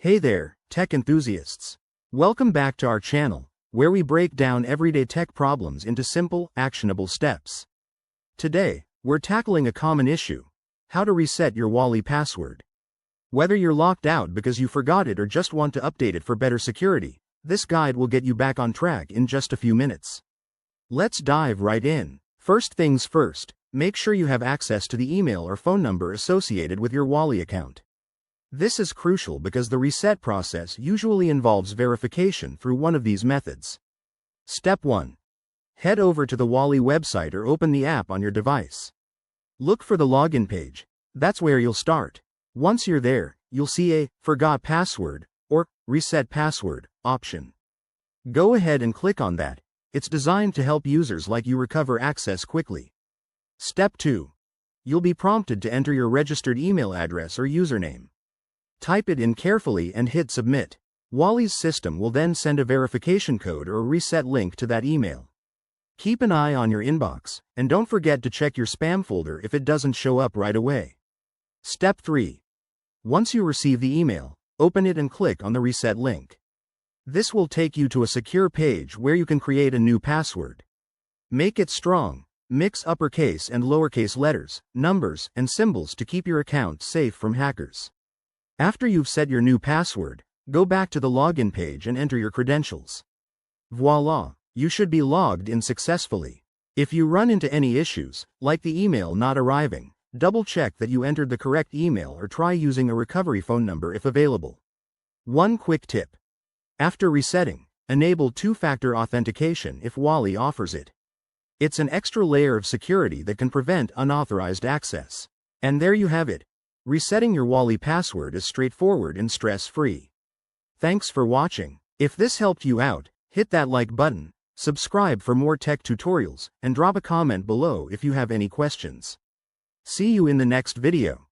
Hey there, tech enthusiasts. Welcome back to our channel, where we break down everyday tech problems into simple, actionable steps. Today, we're tackling a common issue: how to reset your Wally password. Whether you're locked out because you forgot it or just want to update it for better security, this guide will get you back on track in just a few minutes. Let's dive right in. First things first, make sure you have access to the email or phone number associated with your Wally account. This is crucial because the reset process usually involves verification through one of these methods. Step 1. Head over to the Wally website or open the app on your device. Look for the login page. That's where you'll start. Once you're there, you'll see a "Forgot Password" or "Reset Password" option. Go ahead and click on that. It's designed to help users like you recover access quickly. Step 2. You'll be prompted to enter your registered email address or username. Type it in carefully and hit submit. Wally's system will then send a verification code or a reset link to that email. Keep an eye on your inbox, and don't forget to check your spam folder if it doesn't show up right away. Step 3. Once you receive the email, open it and click on the reset link. This will take you to a secure page where you can create a new password. Make it strong. Mix uppercase and lowercase letters, numbers, and symbols to keep your account safe from hackers. After you've set your new password, go back to the login page and enter your credentials. Voila! You should be logged in successfully. If you run into any issues, like the email not arriving, double-check that you entered the correct email or try using a recovery phone number if available. One quick tip. After resetting, enable two-factor authentication if Wally offers it. It's an extra layer of security that can prevent unauthorized access. And there you have it. Resetting your Wally password is straightforward and stress-free. Thanks for watching. If this helped you out, hit that like button, subscribe for more tech tutorials, and drop a comment below if you have any questions. See you in the next video.